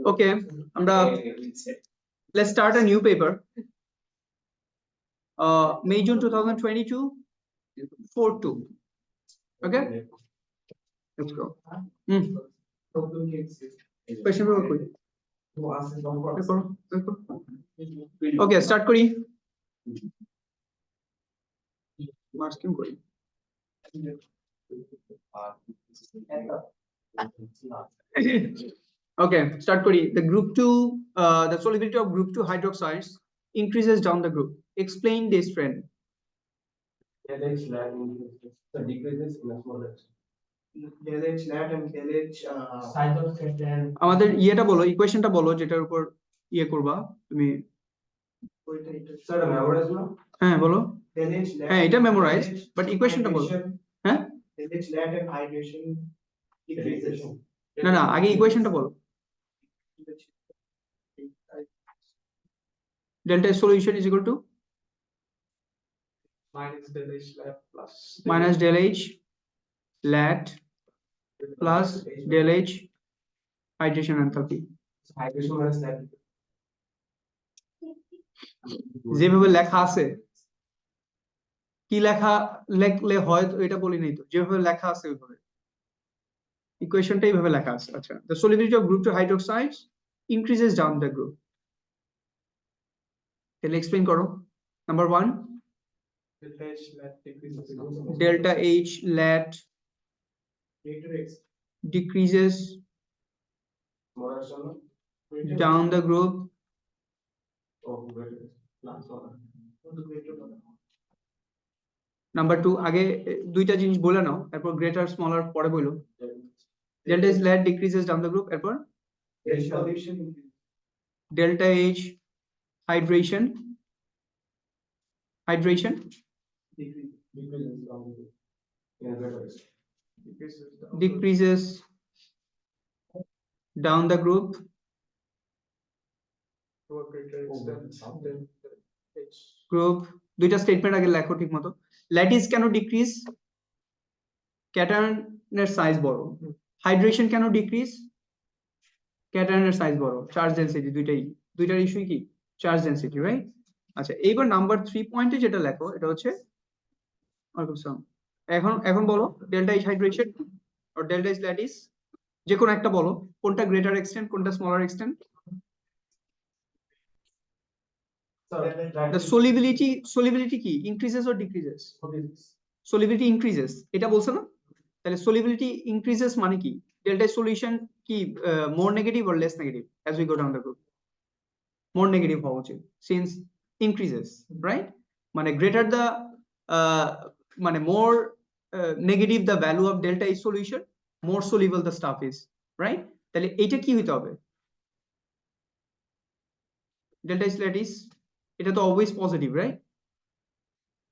Okay, let's start a new paper. May June 2022, 4-2. Okay, let's go. Question paper. Okay, start kori. Masking kori. Okay, start kori. The group 2, the solubility of group 2 hydroxides increases down the group. Explain this trend. LH lat decreases in a smaller. LH lat and LH size of cation. আমাদের ইয়েটা বলো, ইকুয়েশনটা বলো যেটার উপর ইয়ে করবা তুমি। Sir memorise না? হ্যাঁ বলো। LH lat. হ্যাঁ এটা মেমোরাইজ, বাট ইকুয়েশনটা বলো। হ্যাঁ LH lat and hydration decreases. না না, আগে ইকুয়েশনটা বলো। Delta solution is equal to minus del H lat plus minus del H lat plus del H hydration enthalpy. hydration minus lat. যেভাবে লেখা আছে, কি লেখা লেখলে হয় এটা বলি নাই তো, যেভাবে লেখা আছে ওইভাবে ইকুয়েশনটা এইভাবে লেখা আছে। আচ্ছা, the solubility of group 2 hydroxides increases down the group. তাহলে এক্সপ্লেইন করো। Number 1, delta H lat decreases. delta H lat decreases down the group. Number 2, আগে দুইটা জিনিস বলে নাও, এরপর গ্রেটার স্মলার পরে বলো। delta H lat decreases down the group, এরপর delta H hydration decreases down the group দুইটা স্টেটমেন্ট আগে লেখো ঠিক মতো। ল্যাটিস কেন ডিক্রিজ? ক্যাটায়নের সাইজ বড়। হাইড্রেশন কেন ডিক্রিজ? ক্যাটায়নের সাইজ বড়। চার্জ ডেনসিটি, দুইটার ইস্যুই কি? Charge density, right? আচ্ছা, এইবার নাম্বার 3 পয়েন্টে যেটা লেখো এটা হচ্ছে এখন বলো ডেল্টা এইচ হাইড্রেশন আর ডেল্টা এইচ ল্যাটিস, যে কোনো একটা বলো, কোনটা গ্রেটার এক্সটেন্ট কোনটা স্মলার এক্সটেন্ট? The solubility কি increases or decreases? Solubility increases, এটা বলছো না? তাহলে solubility increases মানে কি? Delta solution কি more negative or less negative as we go down the group? More negative হওয়া উচিত, since increases, right? মানে greater the মানে more negative the value of delta H solution, more soluble the stuff is, right? তাহলে এটা কি হইতে হবে? delta H lattice এটা তো অলওয়েজ পজিটিভ, রাইট?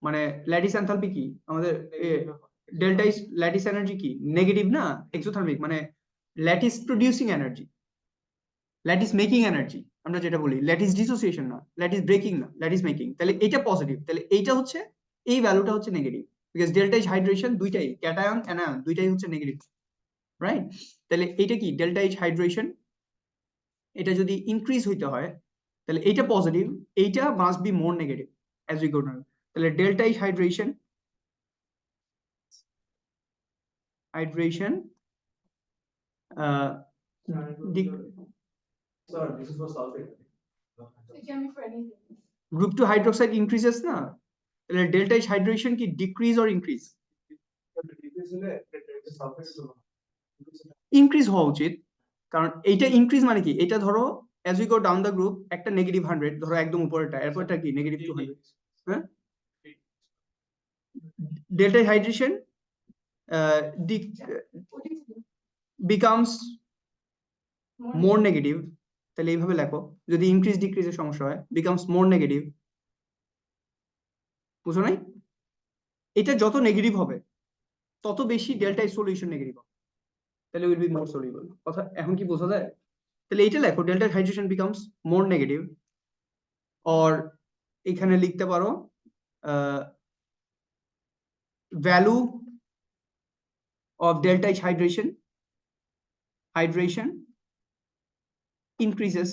মানে ল্যাটিস এনথালপি কি আমাদের ডেল্টা ইজ ল্যাটিস এনার্জি কি নেগেটিভ না, এক্সোথার্মিক, মানে lattice producing energy, lattice making energy আমরা যেটা বলি, ল্যাটিস ডিসোসিয়েশন না, ল্যাটিস ব্রেকিং না, ল্যাটিস মেকিং। তাহলে এটা পজিটিভ, তাহলে এইটা হচ্ছে এই ভ্যালুটা হচ্ছে negative, because delta is hydration দুইটাই ক্যাটায়ন অ্যানায়ন দুইটাই হচ্ছে নেগেটিভ, রাইট? তাহলে এটা কি ডেল্টা ইজ হাইড্রেশন, এটা যদি ইনক্রিজ হইতে হয় তাহলে এইটা পজিটিভ, এইটা must be more negative as we go down. তাহলে delta is hydration group 2 hydroxide increases না, তাহলে ডেল্টা ইজ হাইড্রেশন কি ডিক্রিজ অর ইনক্রিজ? ইনক্রিজ হওয়া উচিত, কারণ এইটা ইনক্রিজ মানে কি, এটা ধরো as we go down the group একটা নেগেটিভ 100 ধরো একদম উপরেটা, এরপরটা কি নেগেটিভ 200, হ্যাঁ? Delta hydration becomes more negative, তাহলে এইভাবে লেখো, যদি ইনক্রিজ ডিক্রিজের সমস্যা হয় becomes more negative, বুঝো নাই? এটা যত নেগেটিভ হবে তত বেশি ডেল্টা সলিউশন নেগেটিভ হবে, তাহলে উইল বি মোর সলিউবল। কথা এখন কি বোঝা যায়? তাহলে এইটা লেখো delta hydration becomes more negative, or এখানে লিখতে পারো value of delta H hydration increases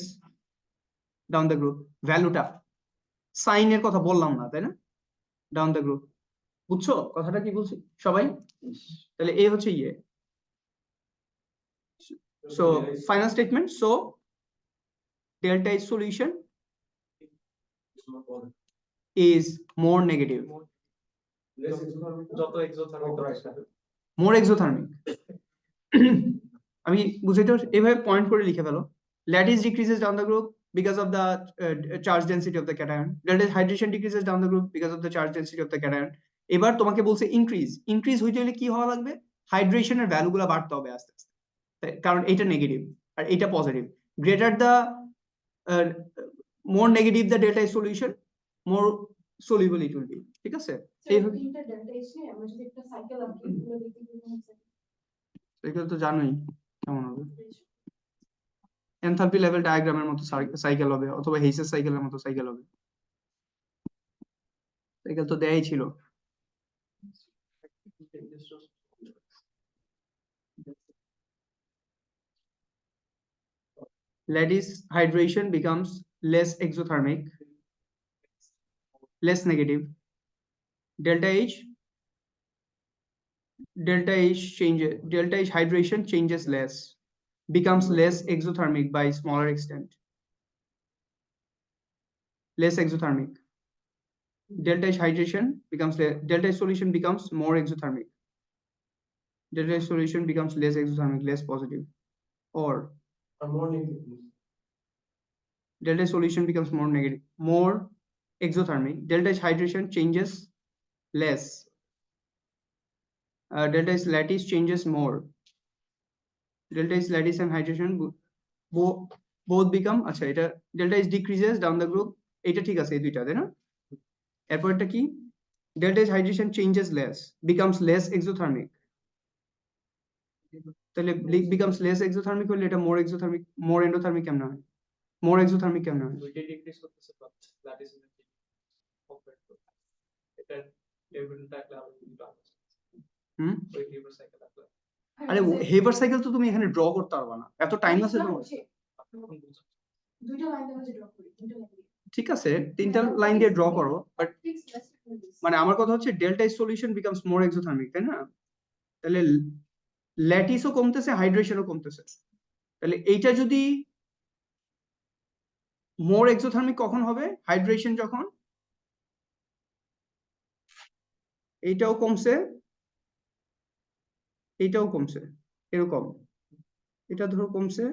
down the group, ভ্যালুটা সাইনের কথা বললাম না, তাই না? ডাউন দ্য গ্রুপ, বুঝছো কথাটা কি বলছি সবাই? তাহলে এই হচ্ছে ইয়ে। So final statement, so delta H solution is more negative, more exothermic. আমি বুঝাইতে এইভাবে পয়েন্ট করে লিখে ফেলো। Lattice decreases down the group because of the charge density of the cation. Delta H hydration decreases down the group because of the charge density of the cation. এবার তোমাকে বলছে increase হইতে হলে কি হওয়া লাগবে? হাইড্রেশনের ভ্যালুগুলো বাড়তে হবে আস্তে আস্তে, কারণ এটা নেগেটিভ আর এটা positive. Greater the more negative the delta H solution, more soluble it will be, ঠিক আছে? সাইকেল তো জানোই কেমন হবে, এনথালপি লেভেল ডায়াগ্রামের মতো সাইকেল হবে অথবা হেইসের সাইকেলের মতো সাইকেল হবে। সাইকেল তো দেয়াই ছিল। Lattice hydration becomes less exothermic, less negative. Delta H hydration changes less, becomes less exothermic by smaller extent, less exothermic. Delta H hydration becomes delta H solution becomes more exothermic. Delta H solution becomes less exothermic, less positive, or more negative. Delta H solution becomes more negative, more exothermic. Delta H hydration changes less. Delta H lattice changes more. Delta H lattice and hydration both become, আচ্ছা এটা delta H decreases down the group, এটা ঠিক আছে এই দুইটা, তাই না? এরপরটা কি? Delta H hydration changes less, becomes less exothermic. তাহলে becomes less exothermic হলে এটা more exothermic, more endothermic কেমন হয়? More exothermic কেমন হয়? দুইটাই ডিক্রিজ করতেছে, but lattice energy compare to এটা লেভেলটা একটা আলাদা। ওই রিভার্স সাইকেল আছে। আরে হেভার সাইকেল তো তুমি এখানে ড্র করতে পারবে না, এত টাইম আছে তোমার। দুইটা লাইন দিয়ে ড্র করি, দুইটা লাইন দিয়ে। ঠিক আছে, তিনটা লাইন দিয়ে ড্র করো, বাট মানে আমার কথা হচ্ছে ডেল্টা H সলিউশন বিকামস মোর এক্সোথার্মিক, তাই না? তাহলে ল্যাটিসও কমতেছে, হাইড্রেশনও কমতেছে। তাহলে এইটা যদি মোর এক্সোথার্মিক কখন হবে? হাইড্রেশন যখন এইটাও কমছে, এইটাও কমছে, এরকম এটা ধরো কমছে,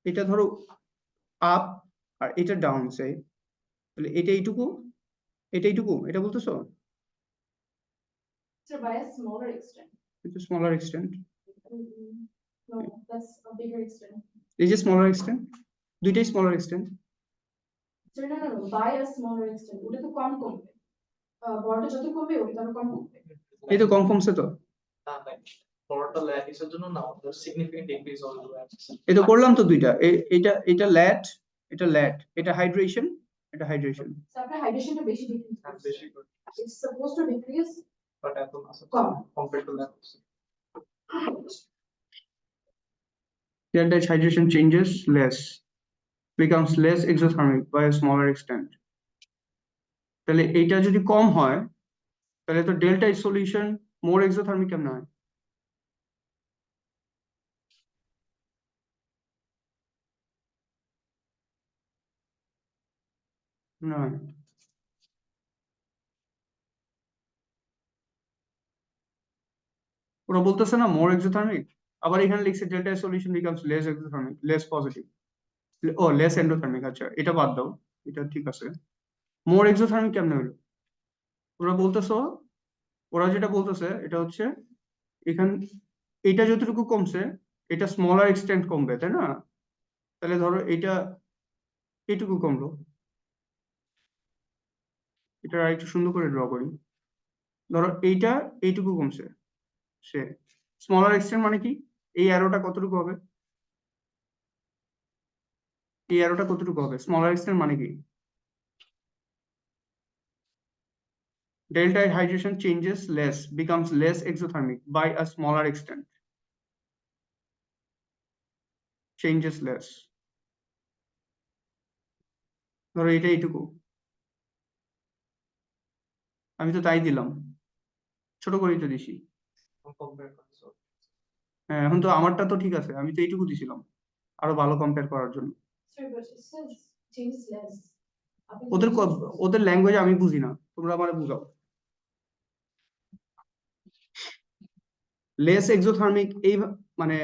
এটা ধরো আপ আর এটা ডাউন সাইড, তাহলে এটা এইটুকু, এটা এইটুকু, এটা বলতেছো? So by a smaller extent. It's a smaller extent. No, that's a bigger extent. Is a smaller extent? দুইটাই smaller extent. So no, by a smaller extent. ওটা তো কম কমবে। বড়টা যত কমবে ওটা তত কম কমবে। এই তো কম কমছে তো। না ভাই, বড়টা ল্যাটিসের জন্য না, সিগনিফিকেন্ট ইনক্রিজ হবে। এই তো করলাম তো দুইটা, এটা ল্যাট, এটা হাইড্রেশন, এটা হাইড্রেশন। So আপনার হাইড্রেশনটা বেশি ডিক্রিজ হ্যাঁ, বেশি করে। It's supposed to decrease, but এখন আছে কম compare to lattice. Delta H hydration changes less, becomes less exothermic by a smaller extent. তাহলে এইটা যদি কম হয় তাহলে তো ডেল্টা H সলিউশন মোর এক্সোথার্মিক কেমন হয়? না, ওরা বলতেছে না মোর এক্সোথার্মিক, আবার এখানে লিখছে delta H solution becomes less exothermic, less positive, ও লেস এন্ডোথার্মিক। আচ্ছা এটা বাদ দাও, এটা ঠিক আছে। মোর এক্সোথার্মিক কেমনে হলো? ওরা যেটা বলতেছে এটা হচ্ছে এখান এটা যতটুকু কমছে এটা স্মলার এক্সটেন্ট কমবে, তাই না? তাহলে ধরো এটা এইটুকু কমলো, এটা আর একটু সুন্দর করে ড্র করি। ধরো এইটা এইটুকু কমছে, সে স্মলার এক্সটেন্ট মানে কি? এই অ্যারোটা কতটুকু হবে? এই অ্যারোটা কতটুকু হবে? স্মলার এক্সটেন্ট মানে কি? delta H hydration changes less, becomes less exothermic by a smaller extent. Changes less. ধরো এটা এইটুকু, আমি তো তাই দিলাম, ছোট করেই তো দিছি। compare করছো। হ্যাঁ, এখন তো আমারটা তো ঠিক আছে, আমি তো এইটুকু দিছিলাম আরো ভালো কম্পেয়ার করার জন্য। Sir, but it says changes less. আপনি ওদের changes ওদের ল্যাঙ্গুয়েজ আমি বুঝি না, তোমরা আমারে বুঝাও। লেস এক্সোথার্মিক এই মানে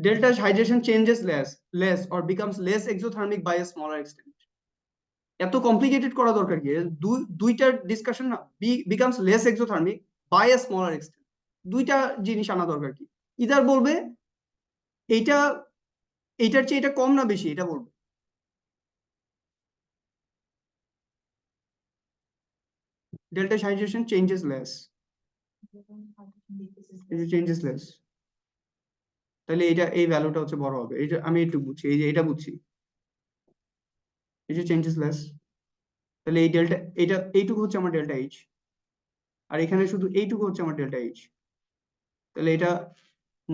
delta H hydration changes less or becomes less exothermic by a smaller extent. এত কমপ্লিকেটেড করা দরকার কি? দুইটার ডিসকাশন না, becomes less exothermic by a smaller extent, দুইটা জিনিস আনা দরকার কি? ইদার বলবে এইটা এইটার চেয়ে এটা কম না বেশি, এটা বলবে। delta H hydration changes less, changes less, তাহলে এটা এই ভ্যালুটা হচ্ছে বড় হবে। এটা আমি একটু বুঝছি, এই যে এটা বুঝছি, এই যে চেঞ্জেস লেস, তাহলে এই ডেল্টা এটা এইটুকু হচ্ছে আমার ডেল্টা এইচ, আর এখানে শুধু এইটুকু হচ্ছে আমার ডেল্টা এইচ, তাহলে এটা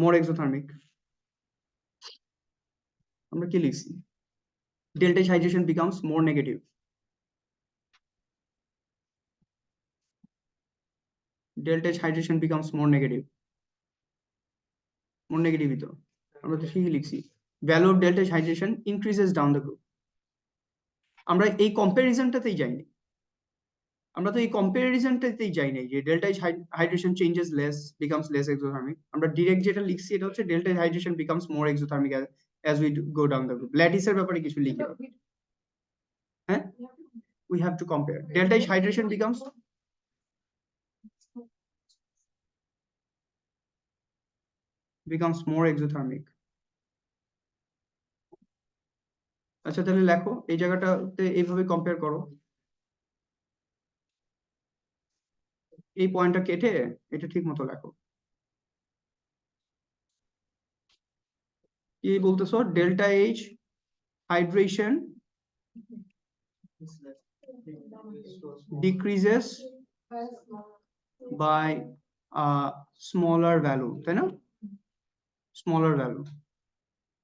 মোর এক্সোথার্মিক। আমরা কি লিখছি? delta H hydration becomes more negative. Delta H hydration becomes more negative. More negative তো আমরা তো ঠিকই লিখছি। Value of delta H hydration increases down the group. আমরা এই কম্পারিজনটাতেই যাইনি, আমরা তো এই কম্পারিজনটাতেই যাই নাই যে delta H hydration changes less, becomes less exothermic। আমরা ডিরেক্ট যেটা লিখছি এটা হচ্ছে delta H hydration becomes more exothermic as we go down the group। ল্যাটিসের ব্যাপারে কিছু লিখি, হ্যাঁ, we have to compare. Delta H hydration becomes more exothermic. আচ্ছা তাহলে লেখো এই জায়গাটাতে এইভাবে কম্পেয়ার করো, এই পয়েন্টটা কেটে এটা ঠিক মতো লেখো। কি বলতেছো? Delta H hydration decreases by a smaller value, তাই না? smaller value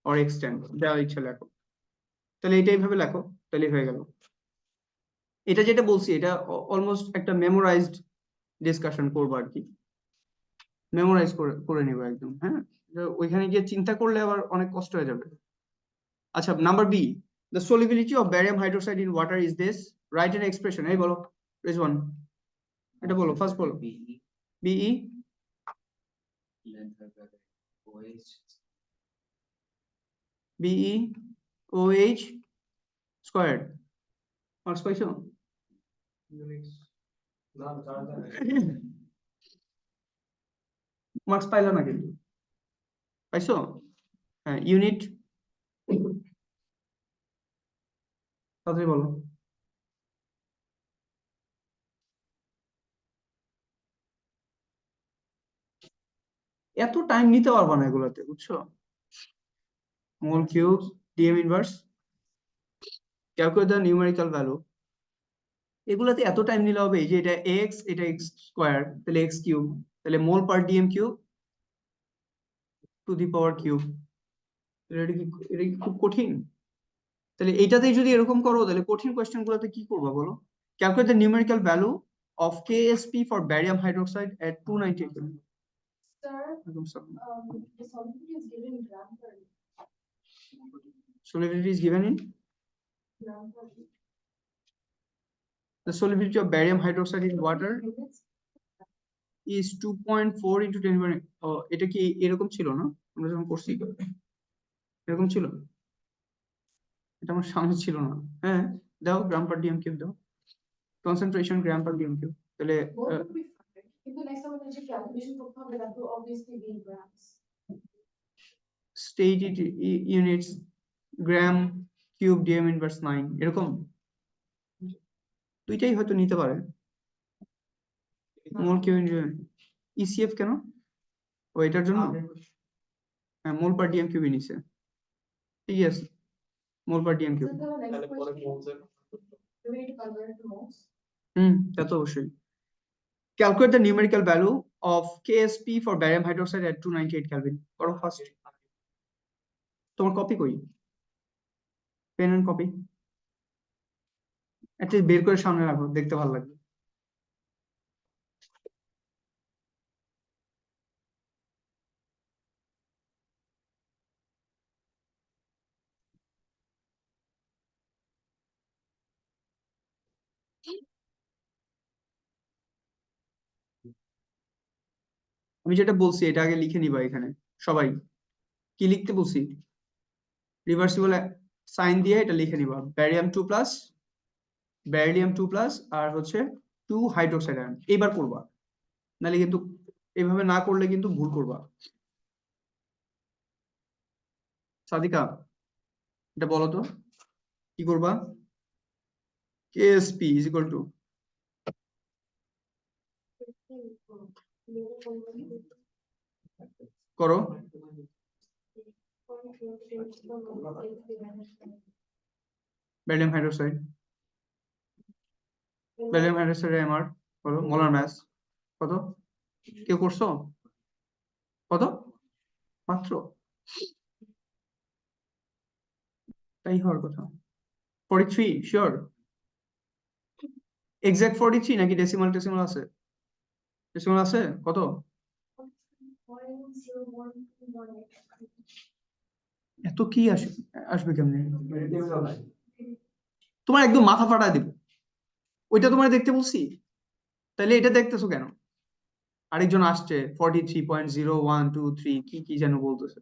or extent, যা ইচ্ছা লেখো, তাহলে এটা এইভাবে লেখো, তাহলে হয়ে গেল। এটা যেটা বলছি এটা অলমোস্ট একটা মেমোরাইজড ডিসকাশন করবো আর কি, মেমোরাইজ করে নিবো একদম। হ্যাঁ, ওইখানে গিয়ে চিন্তা করলে আবার অনেক কষ্ট হয়ে যাবে। আচ্ছা, number B, the solubility of barium hydroxide in water is this, write an expression। এই বলো রেজওয়ান, এটা বলো, ফার্স্ট বলো। BE BeOH স্কয়ার্ড, মার্কস পাইছো? ইউনিটস না জানা যায় মার্কস পাইলা না কিন্তু, পাইছো? হ্যাঁ, ইউনিট তাড়াতাড়ি বলো। এত টাইম নিতে পারবা না এগুলাতে, বুঝছো? Mole cube, dm inverse, calculate the numerical value, এগুলাতে এত টাইম নিলে হবে? এই যে এটা এক্স, এটা এক্স স্কয়ার, তাহলে এক্স কিউব, তাহলে mole per dm cube to the power cube. এটা কি খুব কঠিন? তাহলে এইটাতেই যদি এরকম করো তাহলে কঠিন কোয়েশ্চেন গুলোতে কি করবা বলো? Calculate the numerical value of KSP for barium hydroxide at 290 Kelvin। Sir, the solubility is given in gram per Solubility is given in gram per the solubility of barium hydroxide in water units. is 2.4 into 10 power। এটা কি এরকম ছিল না আমরা যখন করছি? এরকম ছিল? এটা আমার সামনে ছিল না। হ্যাঁ, দাও গ্রাম পার ডিএম কিউব দাও, কনসেন্ট্রেশন গ্রাম পার ডিএম কিউব। তাহলে Both would be fine. কিন্তু next আমাদের যে calculation করতে হবে that will obviously be in grams. state it units gram cube dm inverse 9 এরকম দুইটাই হয়তো নিতে পারে। মোল কিউব ইসিএফ কেন? ও এটার জন্য? হ্যাঁ, মোল পার ডিএম কিউবই নিছে, ঠিক আছে, mole per dm cube. So the next তাহলে পরে question, মোলস এর do we need to convert it to moles? তা তো অবশ্যই। Calculate the numerical value of KSP for barium hydroxide at 298 Kelvin. করো ফার্স্ট। তোমার কপি কই? পেন এন্ড কপি অ্যাটলিস্ট বের করে সামনে রাখো, দেখতে ভালো লাগবে। আমি যেটা বলছি এটা আগে লিখে নিবা এখানে সবাই। কি লিখতে বলছি? রিভার্সিবল সাইন দিয়ে এটা লিখে নিবা, ব্যারিয়াম 2+ আর হচ্ছে 2 হাইড্রোক্সাইড আয়ন। এইবার করবা, নাহলে কিন্তু এইভাবে না করলে কিন্তু ভুল করবা। সাদিকা এটা বলো তো কি করবা? KSP is equal to করো ব্যারিয়াম হাইড্রোক্সাইড, ব্যারিয়াম হাইড্রোক্সাইড এমআর বলো, মোলার মাস কত? কেউ করছো? কত মাত্র? তাই হওয়ার কথা। 43 শিওর? এক্সাক্ট 43 নাকি ডেসিমাল টেসিমাল আছে? ডেসিমাল আছে কত? এত কি আসবে কেমনে? তোমার একদম মাথা ফাটায় দিব। ওইটা তোমার দেখতে বলছি, তাহলে এটা দেখতেছো কেন? আরেকজন আসছে 43.0123 কি কি যেন বলতেছে।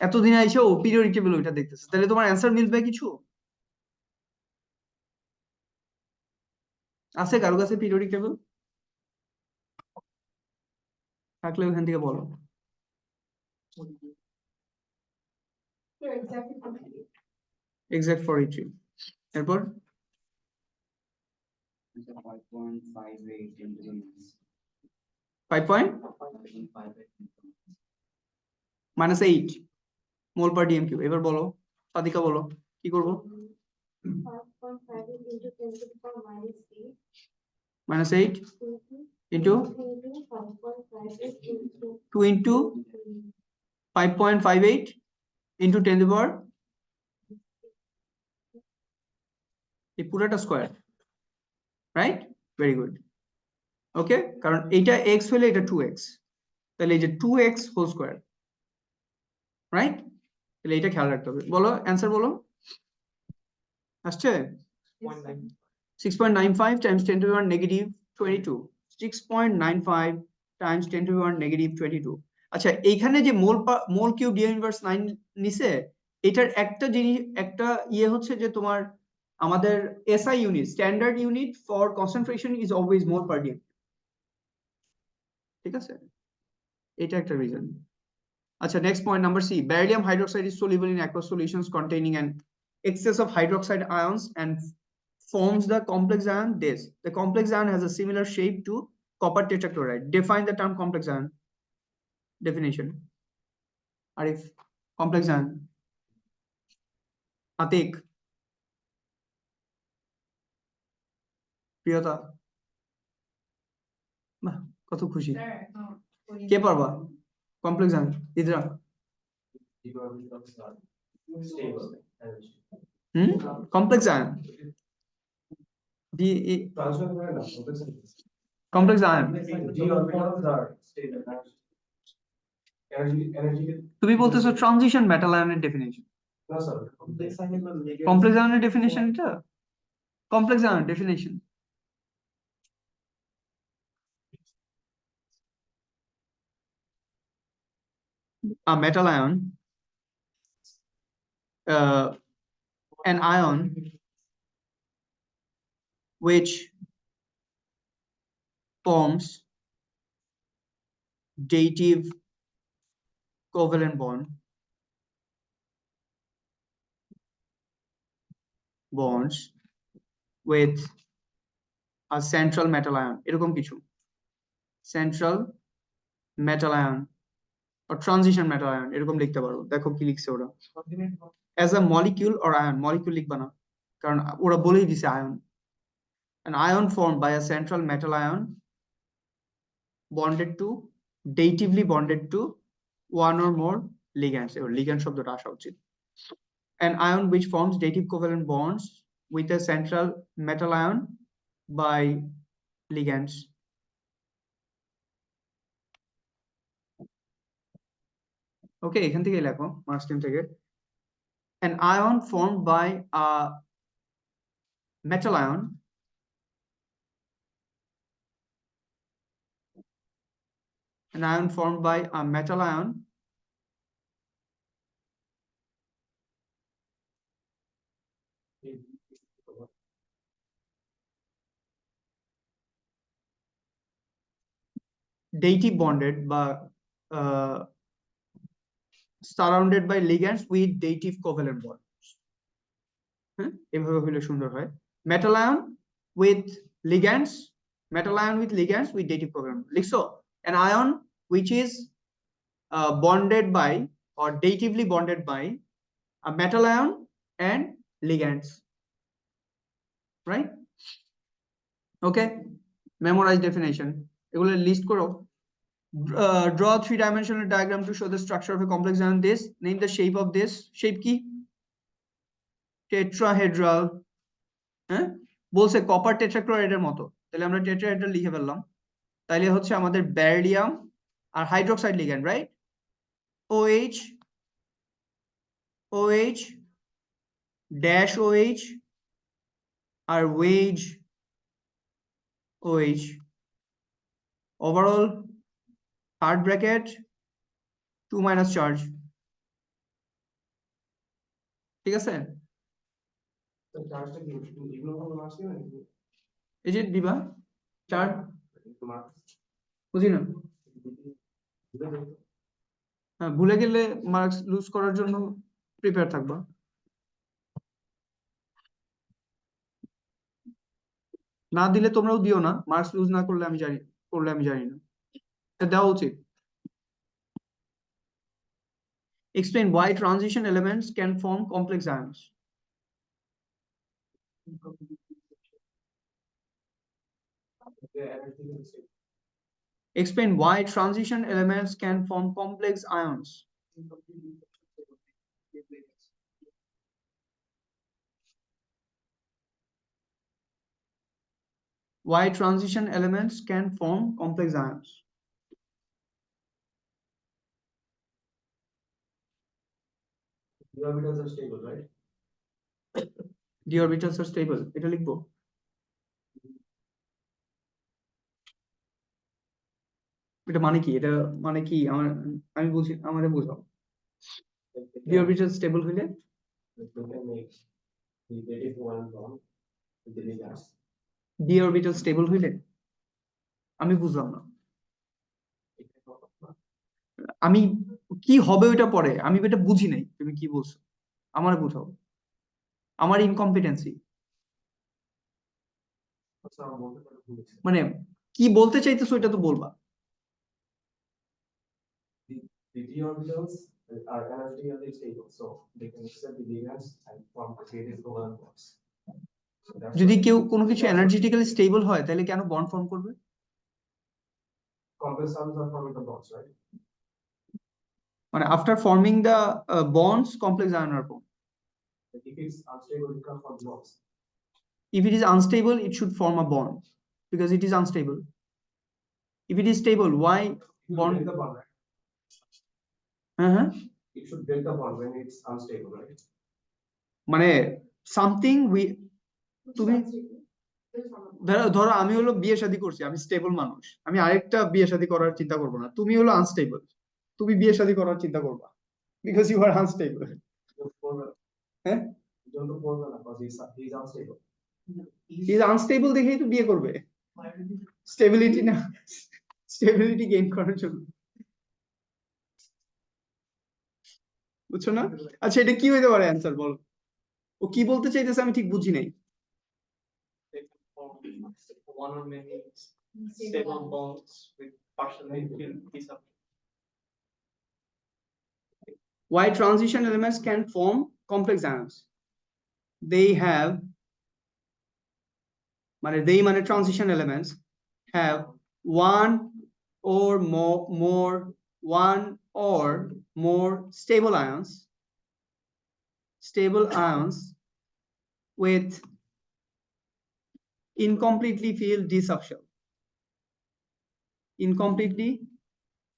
এতদিন আইসেও পিরিয়ডিক টেবিল ওইটা দেখতেছে, তাহলে তোমার অ্যান্সার মিলবে কিছু? আছে কারো কাছে পিরিয়ডিক টেবিল? থাকলে ওখান থেকে বলো। এক্সাক্ট 43। এরপর 5 -8 মোল পার ডিএম কিউব। এবার বলো সাদিকা, বলো কি করবো? -8 into 2 into 5.58 into 10 to power এই পুরোটা square, right? Very good. Okay, কারণ এইটা এক্স হলে এটা 2x, তাহলে এই যে 2x হোল স্কোয়ার, রাইট? তাহলে এটা খেয়াল রাখতে হবে। বলো অ্যান্সার বলো। আসছে 6.95 Times 10 two the power negative 22। 6.95 Times 10 two the power negative 22। আচ্ছা, এইখানে যে মোল কিউব ডি ইনভার্স 9 নিছে, এটার একটা জিনিস, একটা ইয়ে হচ্ছে যে তোমার আমাদের SI unit, standard unit for concentration is always mole per DM. ঠিক আছে, এটা একটা রিজন। আচ্ছা, next point number C, beryllium hydroxide is soluble in aqueous solutions containing an excess of hydroxide ions and forms the complex ion Des. The complex ion has a similar shape to copper tetrachloride. Define the term complex ion. Definition. Arif, complex ion. Atik. Priyota, বাহ কত খুশি। কে পারবা? Complex ion ইদরা। Complex ion complex ion তুমি বলতেছো transition metal আয়নের definition. Complex আয়নের ডেফিনিশন এটা, কমপ্লেক্স আয়নের definition. A metal ion, an ion which forms dative covalent bonds with a central metal ion, এরকম কিছু central metal ion or transition metal ion এরকম লিখতে পারো। দেখো কি লিখছে ওরা, as a molecule or ion, molecule লিখবা না কারণ ওরা বলেই দিছে ion. An ion formed by a central metal ion bonded to, datively bonded to one or more ligands. Or ligand শব্দটা আসা উচিত. An ion which forms dative covalent bonds with a central metal ion by ligands. Okay, এখান থেকে লেখো marks team থেকে. An ion formed by a metal ion formed by a metal ion dative bonded by surrounded by ligands with dative covalent bonds. এভাবে হলে সুন্দর হয়. Metal ion with ligands with dative covalent. লিখছো? An ion which is bonded by or datively bonded by a metal ion and ligands. Right? Okay. Memorize definition. এগুলো list করো. Draw a three-dimensional diagram to show the structure of a complex ion. This. Name the shape of this. Shape কি? Tetrahedral. হ্যাঁ? বলছে copper টেট্রাক্লোরাইডের মতো. তাহলে আমরা tetrahedral লিখে ফেললাম. তাহলে হচ্ছে আমাদের ব্যারিলিয়াম আর hydroxide ligand, right? OH dash OH আর wedge OH. Overall third bracket 2 minus charge. ঠিক আছে? এই যে দিবা চার্জ বুঝি না. হ্যাঁ, ভুলে গেলে মার্কস লুজ করার জন্য প্রিপেয়ার থাকবা. না দিলে তোমরাও দিও না. মার্কস লুজ না করলে আমি জানি না. এটা দেওয়া উচিত. Explain why transition elements can form complex ions. Explain why transition elements can form complex ions. Why transition elements can form complex ions. The orbitals are stable, right? The orbitals are stable. এটা লিখবো. এটা মানে কি? এটা মানে কি? আমি বুঝি, আমাদের বুঝাও. The orbital stable হইলে the orbital stable হইলে আমি বুঝলাম না. আমি কি হবে ওইটা পরে, আমি এটা বুঝি নাই. তুমি কি বলছো আমারে বুঝাও. আমার ইনকম্পিটেন্সি মানে কি বলতে চাইতেছো এটা তো বলবা. The d orbitals are energetically stable, so they can accept the ligands and form dative covalent bonds. যদি কেউ কোনো কিছু এনার্জেটিক্যালি স্টেবল হয় তাহলে কেন বন্ড ফর্ম করবে? Complex ions are forming the bonds, right? মানে after forming the bonds complex ion are form. If it's unstable, it can form bonds. If it is unstable, it should form a bond because it is unstable. If it is stable, why bond? The bond, right? It should break the bond when it's unstable, right? মানে something তুমি ধরো আমি হলো বিয়ে শাদী করছি, আমি stable মানুষ, আমি আরেকটা বিয়ে শাদী করার চিন্তা করবো না. তুমি হলো আনস্টেবল, তুমি বিয়ে শাদী করার চিন্তা করবা বিকজ ইউ আর আনস্টেবল. হ্যাঁ, হি ইজ আনস্টেবল দেখেই তো বিয়ে করবে. স্টেবিলিটি না, স্টেবিলিটি গেইন করার জন্য. বুঝছো না? আচ্ছা, এটা কি হইতে পারে অ্যান্সার বল. ও কি বলতে চাইতেছে আমি ঠিক বুঝি নাই. One or many stable bonds with partially filled p substrate. Why transition elements can form complex ions? They have মানে they মানে transition elements have one or more stable ions with incompletely filled d subshell. Incompletely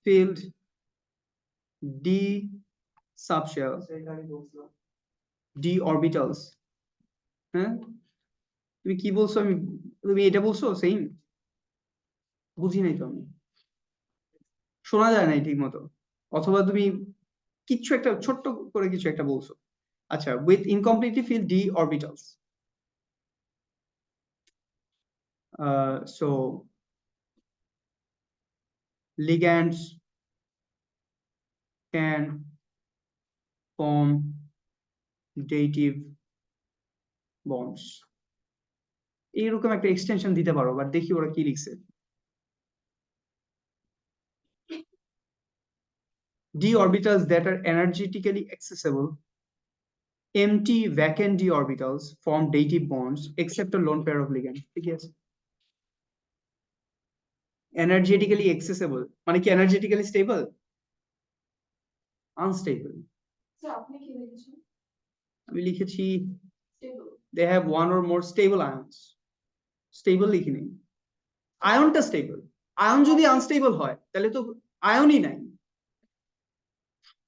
filled d subshell, d orbitals. হ্যাঁ তুমি কি বলছো? তুমি এটা বলছো same? বুঝি নাই তো আমি, শোনা যায় নাই ঠিক মতো, অথবা তুমি কিছু একটা ছোট্ট করে কিছু একটা বলছো। আচ্ছা, with incompletely filled d orbitals. So ligands can form dative bonds. এইরকম একটা এক্সটেনশন দিতে পারো, বাট দেখি ওরা কি লিখছে। d orbitals that are energetically accessible, empty vacant d orbitals form dative bonds except a lone pair of ligands. ঠিক আছে, energetically accessible মানে কি energetically stable? Unstable. So আপনি কি লিখেছেন? আমি লিখেছি Stable. they have one or more stable ions. Stable লিখি নেই, আয়নটা স্টেবল। আয়ন যদি আনস্টেবল হয় তাহলে তো আয়নই নাই,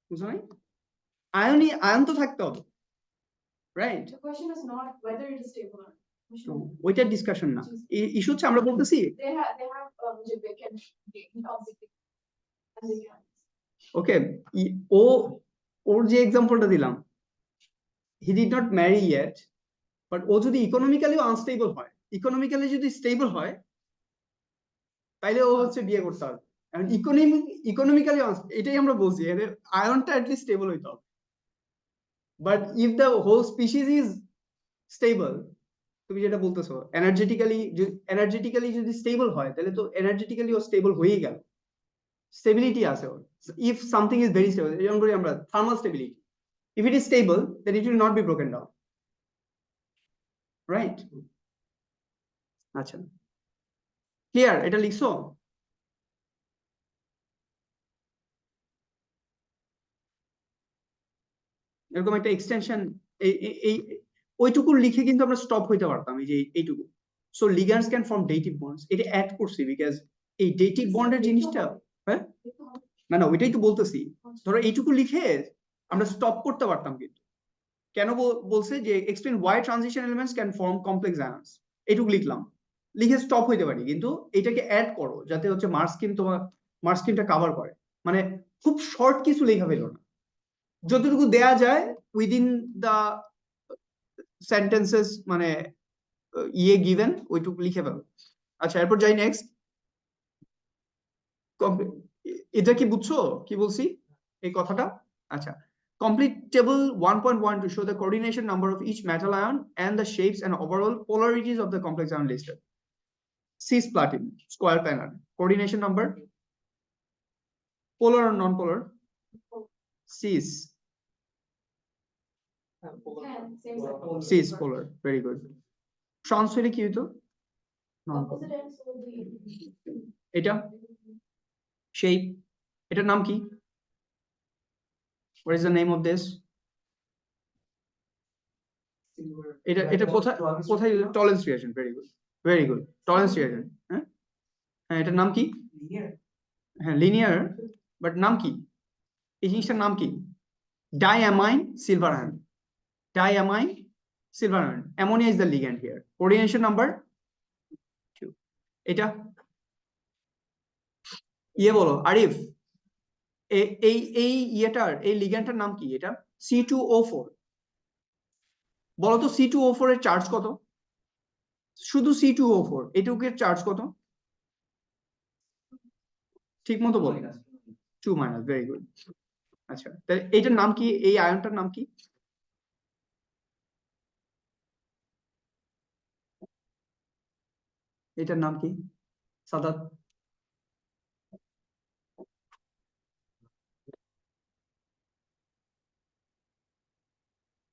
বুঝছো নাই? আয়ন তো থাকতে হবে, right? The question is not whether it is stable or not. ওইটার ডিসকাশন না, ইস্যু হচ্ছে আমরা বলতেছি They have যে vacant incomplete and they can. ওকে, ও ওর যে এক্সাম্পলটা দিলাম, he did not marry yet, but ও যদি ইকোনমিক্যালিও আনস্টেবল হয়, ইকোনমিক্যালি যদি স্টেবল হয় তাইলে ও হচ্ছে বিয়ে করতে হবে। ইকোনমিক্যালি এটাই আমরা বলছি, আয়নটা অ্যাটলিস্ট স্টেবল হইতে হবে। But if the whole species is stable, তুমি যেটা বলতেছো এনার্জেটিক্যালি যদি স্টেবল হয় তাহলে তো এনার্জেটিক্যালি ও স্টেবল হয়েই গেল, স্টেবিলিটি আছে ওর। If something is very stable, যেমন করি আমরা thermal stability, if it is stable then it will not be broken down, right? আচ্ছা, ক্লিয়ার? এটা লিখছো? এরকম একটা এক্সটেনশন এই ওইটুকু লিখে কিন্তু আমরা স্টপ হইতে পারতাম, এই যে এইটুকু। So ligands can form dative bonds, এটা অ্যাড করছি বিকজ এই ডেটিভ বন্ডের জিনিসটা, হ্যাঁ না না ওইটাই তো বলতেছি, ধরো এইটুকু লিখে আমরা স্টপ করতে পারতাম, কিন্তু কেন বলছে যে explain why transition elements can form complex ions, এইটুকু লিখলাম, লিখে স্টপ হইতে পারি, কিন্তু এটাকে অ্যাড করো যাতে হচ্ছে মার্ক স্কিম তোমার মার্ক স্কিমটা কভার করে। মানে খুব শর্ট কিছু লেখা পেল না, যতটুকু দেয়া যায় উইদিন দা সেন্টেন্সেস, মানে গিভেন ওইটুকু লিখে ফেলো। আচ্ছা, এরপর যাই নেক্সট। এটা কি বুঝছো কি বলছি এই কথাটা? আচ্ছা, complete table 1.1 to show the coordination number of each metal ion and the shapes and overall polarities of the complex ion listed. Cis platinum square panel coordination number, polar or non-polar? Cis. Cis polar, very good. Trans হলে কি হইতো? Opposite ends will be. এটা shape, এটার নাম কি? What is the name of this? এটা কোথায় tolerance reaction, very good tolerance reaction. হ্যাঁ হ্যাঁ, এটার নাম কি? হ্যাঁ লিনিয়ার, বাট নাম কি এই জিনিসটার নাম কি? Diammine silver ion, diammine silver ion, ammonia is the ligand here, coordination number 2। এটা বলো আরিফ, এই ইয়েটার এই লিগ্যান্ডটার নাম কি? এটা C2O4, বলো তো C2O4 এর চার্জ কত? শুধু C2O4 এটুকুর চার্জ কত? ঠিক মতো বলো। 2 মাইনাস, ভেরি গুড। আচ্ছা, তাহলে এইটার নাম কি? এই আয়নটার নাম কি? এটার নাম কি সাদাত?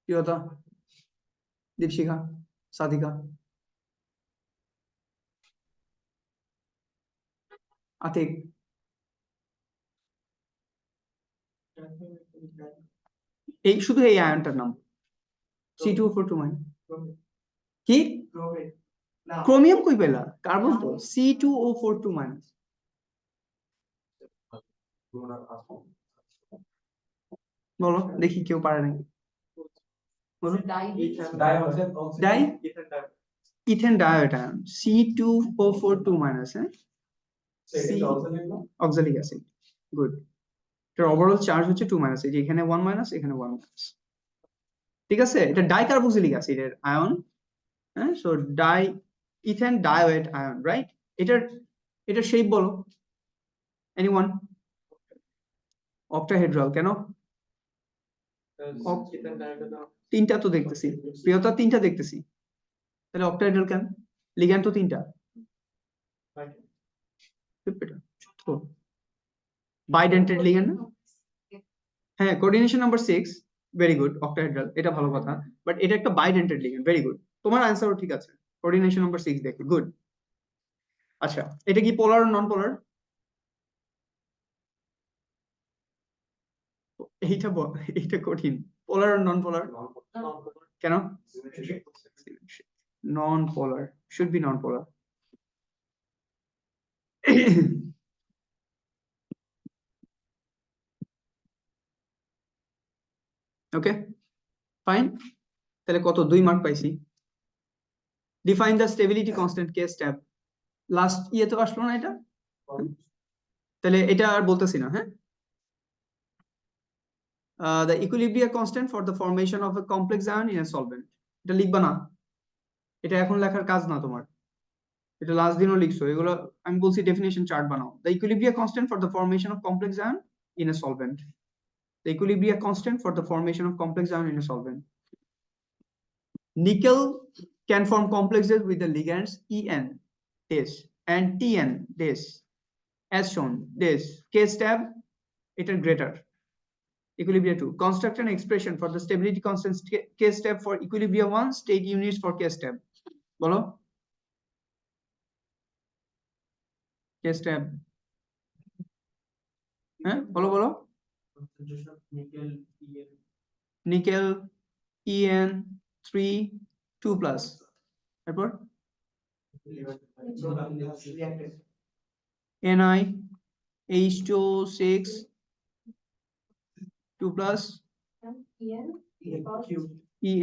কি হতা? দীপশিখা, সাদিকা? আতিক এই শুধু এই আয়নটার নাম C2O42 কি ক্রোমিয়াম কই পেলা কার বলতো C2O42 মাইনাস বলো দেখি কেউ পারে নাকি বলো ডাই ইথেন ডায়োটায়ন C2O42 মাইনাস হ্যাঁ অক্সালিক অ্যাসিড গুড এটার ওভারঅল চার্জ হচ্ছে 2 মাইনাস এই যে এখানে 1 মাইনাস এখানে 1 মাইনাস ঠিক আছে এটা ডাইকার্বক্সিলিক অ্যাসিডের আয়ন হ্যাঁ so die ethane ডায়োয়েট ion right এটার শেপ বলো এনিওয়ান অক্টাহেড্রাল কেন তিনটা তো দেখতেছি প্রিয়তা তিনটা দেখতেছি তাহলে অক্টাহেড্রাল কেন লিগ্যান্ড তো তিনটা বাইডেন্টেড লিগ্যান্ড হ্যাঁ coordination number 6 very good octahedral এটা ভালো কথা বাট এটা একটা বাইডেন্টেড লিগ্যান্ড ভেরি গুড তোমার আনসারও ঠিক আছে কোঅর্ডিনেশন নাম্বার 6 দেখো গুড আচ্ছা এটা কি পোলার আর নন পোলার এইটা কঠিন পোলার আর নন পোলার কেন non polar should be non polar okay fine তাহলে কত 2 মার্ক পাইছি ডিফাইন দ্য স্টেবিলিটি কনস্ট্যান্ট কে স্টেপ লাস্ট ইয়েতে আসলো না এটা তাহলে এটা আর বলতেছি না হ্যাঁ the equilibrium constant for the formation of a complex ion in a solvent এটা লিখবা না এটা এখন লেখার কাজ না তোমার এটা লাস্ট দিনও লিখছো এগুলো আমি বলছি ডেফিনিশন চার্ট বানাও the equilibrium constant for the formation of complex ion in a solvent the equilibrium constant for the formation of complex ion in a solvent nickel can form complexes with the ligands En this and Tn this as shown this K step it is greater equilibrium 2 construct an expression for the stability constant K step for equilibrium 1 state units for K step bolo K step হ্যাঁ বলো nickel En 3 2 plus তারপর Ni H2O6 2 plus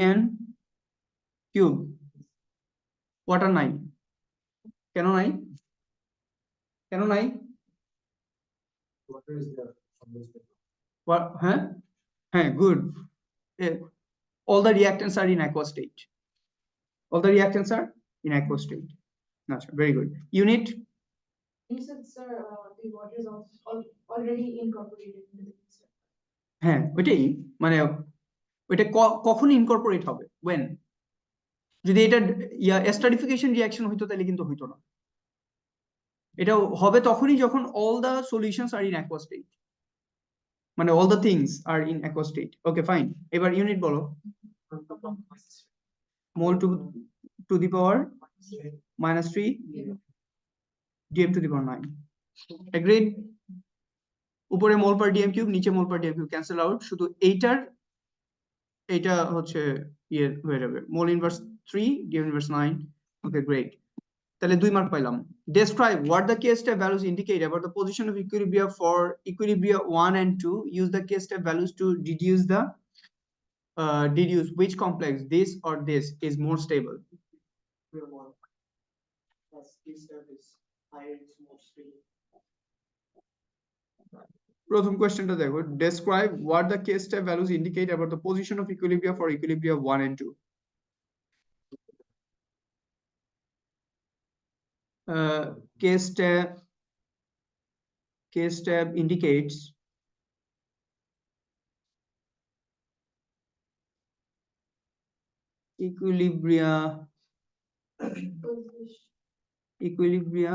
En cube water নাই কেন নাই হ্যাঁ good all the reactants are in aqueous state Gotcha. Very good unit You said, sir, the water is already incorporated into the mixture. হ্যাঁ ওইটাই মানে ওইটা কখন ইনকর্পোরেট হবে when যদি এটা এস্টারিফিকেশন রিঅ্যাকশন হইতো তাহলে কিন্তু হইতো না এটা হবে তখনই যখন all the solutions are in aqueous state মানে all the things are in aqueous state okay fine এবার ইউনিট বলো mole to the power -3 dm to the power 9 agreed উপরে মোল পার ডিএম কিউব নিচে মোল per dm cube cancel out শুধু এইটা হচ্ছে ইয়ে হয়ে যাবে mole inverse 3 DM inverse 9 okay great তাহলে 2 মার্ক পাইলাম describe what the K step values indicate about the position of equilibria for equilibria 1 and 2 use the K step values to deduce which complex this or this is more stable প্রথম কোশ্চেনটা দেখো describe what the K step values indicate about the position of equilibria for equilibria 1 and 2 K step indicates equilibria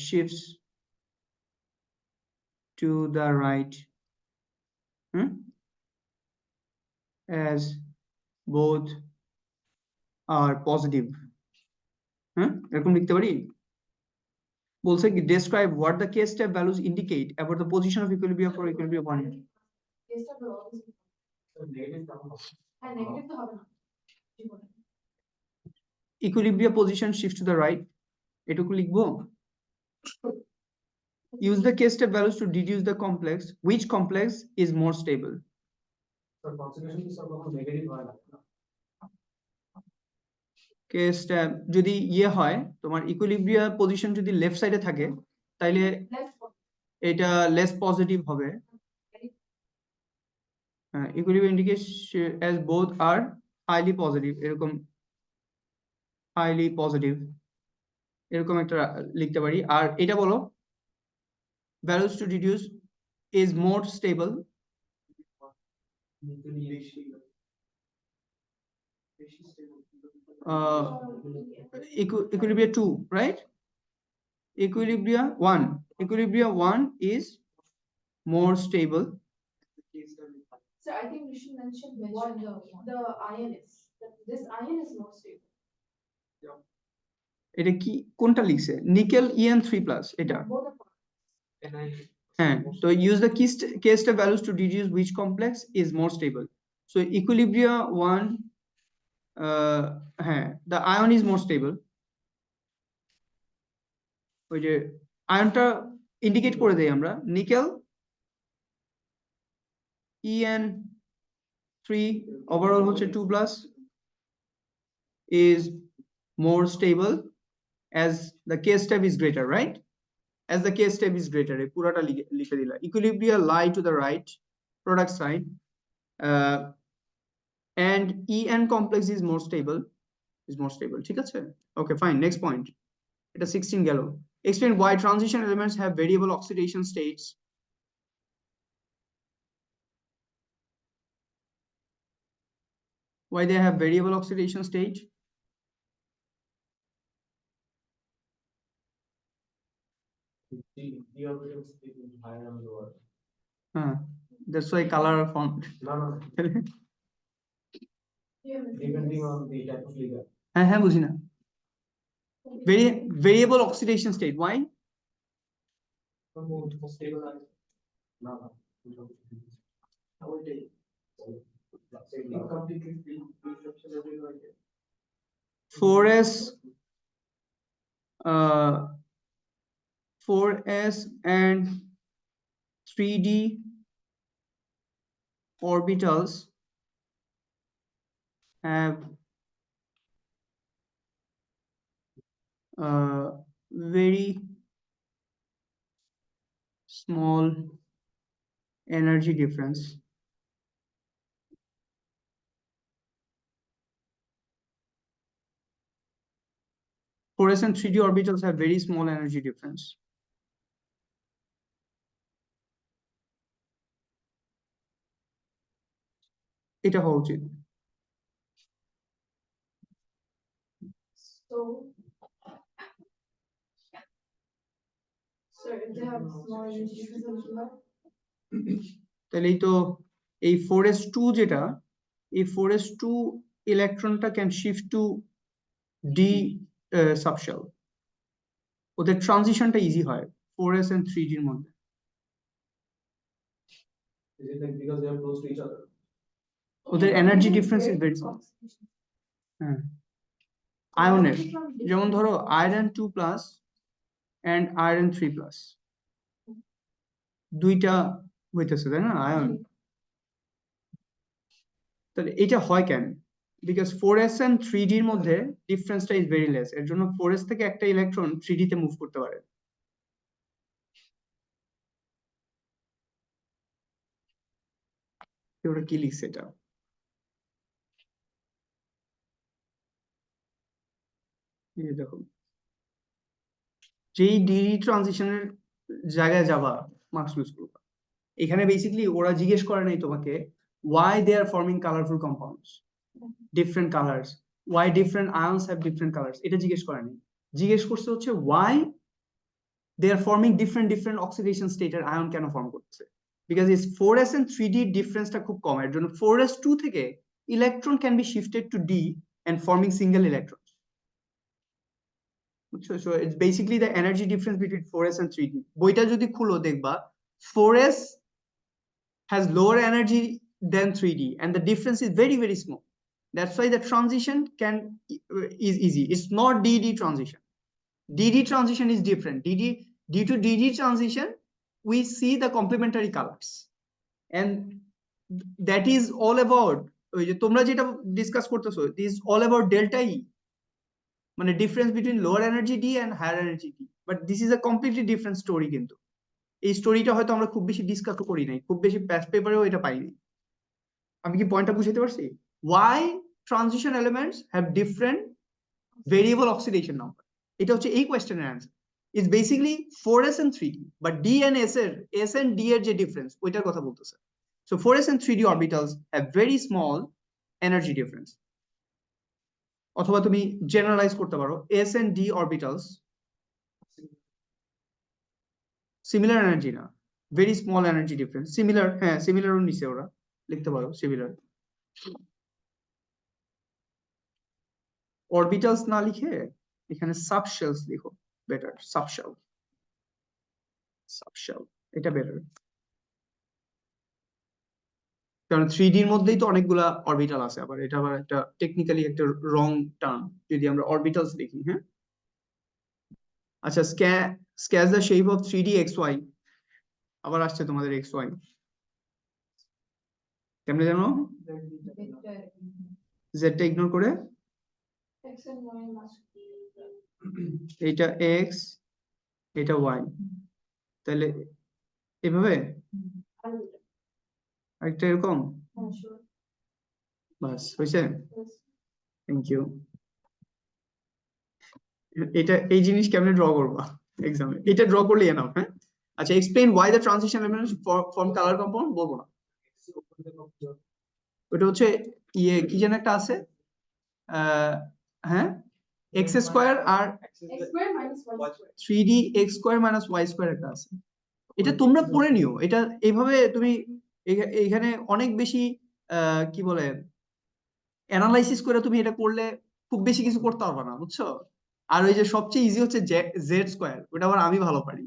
shifts to the right as both are positive এরকম লিখতে পারি বলছে কি describe what the K step values indicate about the position of equilibrium for equilibrium one. কেসটা তো obviously হ্যাঁ negative তো হবে না জীবনে Equilibrium position shift to the right. এটুকু লিখবো। Use the K step values to deduce the complex. Which complex is more stable? K step যদি ইয়ে হয় তোমার ইকুইলিব্রিয়াম পজিশন যদি লেফট সাইডে থাকে তাইলে এটা লেস পজিটিভ হবে। Equilibrium indicates as both are highly positive, এরকম highly positive এরকম একটা লিখতে পারি। আর এটা বলো values to deduce is more stable. Equilibrium 2, right? Equilibrium 1. Equilibrium 1 is more stable. So I think we should mention what the ion is. This ion is more stable. এটা কি কোনটা লিখছে নিকেল En3+ এটা Both of them. হ্যাঁ তো use the K step values to deduce which complex is more stable. So equilibrium 1 হ্যাঁ the ion is more stable. ওই যে আয়নটা ইন্ডিকেট করে দেই আমরা নিকেল En3 overall হচ্ছে 2+ is more stable as the K step is greater, right? As the K step is greater, এই পুরাটা লিখে দিলা। Equilibrium lie to the right, product side, and En complex is more stable. ঠিক আছে? Okay, fine. Next point. এটা 16 গেল। Explain why transition elements have variable oxidation states. Why they have variable oxidation state? That's why color are formed. Depending on the type of liquor. হ্যাঁ বুঝি না। Variable oxidation state. Why? Four s and 3d orbitals have very small energy difference. 4s and 3d orbitals have very small energy difference. এটা হওয়া উচিত। So if they have small energy difference, তাহলেই তো এই 4s2 যেটা এই 4s2 ইলেকট্রনটা can shift to d subshell. ওদের ট্রানজিশনটা ইজি হয় 4s and 3d এর মধ্যে। Is it like because they are close to each other? ওদের energy difference is very small. হ্যাঁ আয়নের যেমন ধরো আয়রন 2+ and iron 3+, দুইটা হইতেছে তাই না আয়ন। তাহলে এটা হয় কেন? বিকজ 4s and 3d এর মধ্যে ডিফারেন্সটা ইজ ভেরি লেস, এর জন্য 4s থেকে একটা ইলেকট্রন 3d তে মুভ করতে পারে। ওটা কি লিখছে এটা? দেখো যেই ডি ট্রানজিশনের জায়গায় যাবা মার্কস লুজ করবা। এখানে বেসিক্যালি ওরা জিজ্ঞেস করে নাই তোমাকে why they are forming colorful compounds, different colors, why different ions have different colors, এটা জিজ্ঞেস করে নাই। জিজ্ঞেস করছে হচ্ছে why they are forming different oxidation state এর আয়ন কেন ফর্ম করতেছে। because is 4s and 3d ডিফারেন্সটা খুব কম, এর জন্য 4s2 থেকে electron can be shifted to d and forming single electrons. বুঝছো? So it's basically the energy difference between 4s and 3d. বইটা যদি খুলো দেখবা 4s has lower energy than 3d and the difference is very very small. That's why the transition is easy. It's not dd transition. dd transition is different. Due to dd transition we see the complementary colors and that is all about ওই যে তোমরা যেটা discuss করতেছো, this is all about delta E, মানে difference between lower energy D and higher energy D. But this is a completely different story. কিন্তু এই স্টোরিটা হয়তো আমরা খুব বেশি ডিসকাস করি নাই, খুব বেশি প্যাচ পেপারেও এটা পাইনি। আমি কি পয়েন্টটা বুঝাতে পারছি? Why transition elements have different variable oxidation number, এটা হচ্ছে এই কোয়েশ্চেনের answer. Is basically 4s and 3d, but d and s এর s and d এর যে ডিফারেন্স ওইটার কথা বলতেছে। So 4s and 3d orbitals have very small energy difference। অথবা তুমি জেনারেলাইজ করতে পারো s and d orbitals similar energy না, very small energy difference. Similar, হ্যাঁ সিমিলারও নিচে ওরা লিখতে পারো সিমিলার। অরবিটালস না লিখে এখানে সাবশেলস লিখো, বেটার। সাবশেল এটা বেটার, কারণ 3D এর মধ্যেই তো অনেকগুলা অরবিটাল আছে। আবার এটা আবার একটা টেকনিক্যালি একটা রং টার্ম যদি আমরা অরবিটালস লিখি। হ্যাঁ আচ্ছা, sketch the shape of 3D xy, আবার আসছে তোমাদের xy কেমনে জানো? z টা ইগনোর করে X and Y must এইটা x এটা y, তাহলে এভাবে একটা এরকম, sure. বাস হয়েছে। Yes. Thank you. এটা এই জিনিস কেমনে ড্র করবা এক্সামে? এটা ড্র করলে এনাফ। হ্যাঁ আচ্ছা, explain why the transition elements form colour compound, বলবো না। ওটা হচ্ছে ইয়ে কি যেন একটা আছে, হ্যাঁ x স্কয়ার আর X square minus Y square. 3d x square minus y square একটা আছে। এটা তোমরা পড়ে নিও, এটা এইভাবে তুমি এখানে অনেক বেশি কি বলে অ্যানালাইসিস করে তুমি এটা করলে খুব বেশি কিছু করতে পারবে না, বুঝছো? আর ওই যে সবচেয়ে ইজি হচ্ছে জেড স্কয়ার, ওটা আবার আমি ভালো পারি।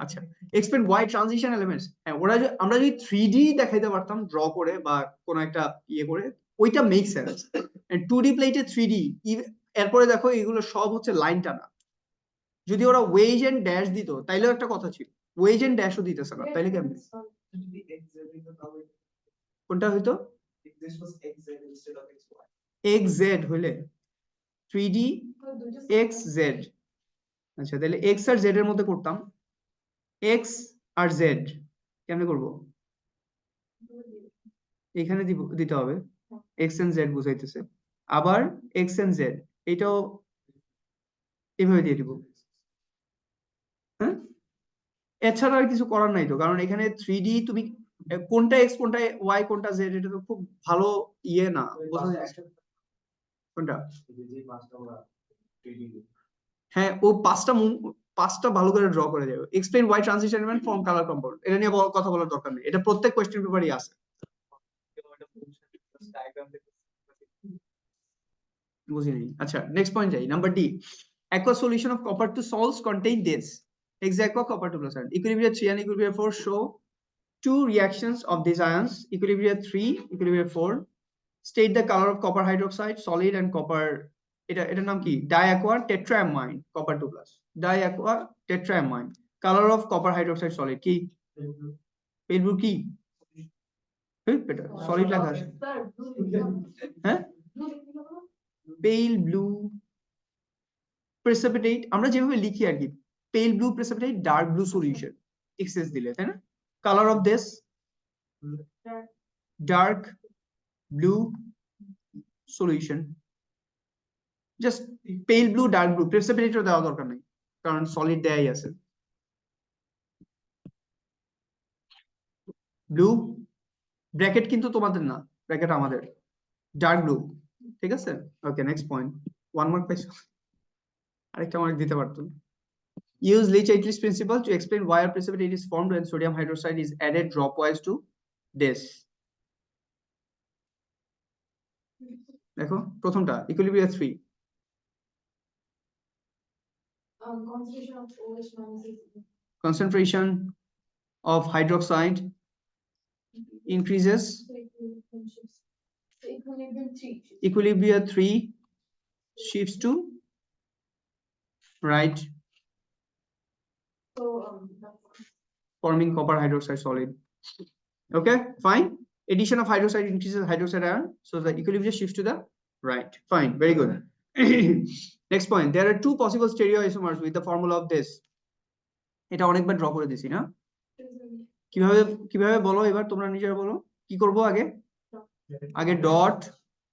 আচ্ছা, এক্সপ্লেইন ওয়াই ট্রানজিশন এলিমেন্টস। হ্যাঁ ওরা আমরা যদি 3D দেখাইতে পারতাম ড্র করে বা কোনো একটা ইয়ে করে, ওইটা মেক সেন্স। 2D প্লেটে 3D, এরপরে দেখো এগুলো সব হচ্ছে লাইন টানা। যদি ওরা ওয়েজ এন্ড ড্যাশ দিত তাইলেও একটা কথা ছিল, ওয়েজ এন্ড ড্যাশও দিতেছে না, তাইলে কেমন? কোনটা হইতো? xz হইলে 3D xz। আচ্ছা তাহলে x আর z এর মধ্যে করতাম, x আর z কেমনে করব? এখানে দিতে হবে x and z বুঝাইতেছে, আবার x and z এটাও এভাবে দিয়ে দিব। হ্যাঁ এছাড়া আর কিছু করার নাই তো, কারণ এখানে 3D তুমি কোনটা x কোনটা y কোনটা z এটা তো খুব ভালো ইয়ে না বোঝা যায়। কোনটা? হ্যাঁ ও পাঁচটা ভালো করে ড্র করে যাবে। Explain why transition element form colour compound, এটা নিয়ে কথা বলার দরকার নেই, এটা প্রত্যেক কোশ্চেন পেপারই আছে। বুঝিনি। আচ্ছা নেক্সট পয়েন্ট যাই, number D. aqua solution of copper to salts contain this aqua copper 2 plus iron. Equilibria 3 and equilibria 4 show two reactions of these ions. Equilibria 3 equilibria 4 state the color of copper hydroxide solid and copper, এটার নাম কি? diaqua tetraamine copper 2 plus, diaqua tetraamine color of copper hydroxide solid কি? pale blue কি? এটা solid লেখা আছে। হ্যাঁ পেল ব্লু প্রেসিপিটেট আমরা যেভাবে লিখি আর কি, pale blue precipitate dark blue solution excess দিলে, তাই না? Colour of this dark blue solution, just pale blue dark blue, প্রেসিপিটেটও দেওয়া দরকার নেই কারণ সলিড দেয়াই আছে। ব্লু ব্র্যাকেট কিন্তু তোমাদের না, ব্র্যাকেট আমাদের, ডার্ক ব্লু, ঠিক আছে? ওকে নেক্সট পয়েন্ট, 1 মার্ক পাইছো, আরেকটা মার্ক দিতে পারতো। Use Leach-Ittrich principle to explain why a precipitate is formed when sodium hydroxide is added dropwise to this. দেখো প্রথমটা equilibria 3, concentration of OH minus is concentration of hydroxide increases, so equilibrium shifts. So equilibrium 3 shifts. equilibrium 3 shifts to right, So that's forming copper hydroxide solid. Okay, fine. Addition of hydroxide increases hydroxide ion, so the equilibrium shifts to the right. Fine, very good. Next point, there are two possible stereoisomers with the formula of this. এটা অনেকবার draw করে দিছি না? কিভাবে কিভাবে বলো এবার তোমরা নিজেরা বলো কি করব আগে? আগে ডট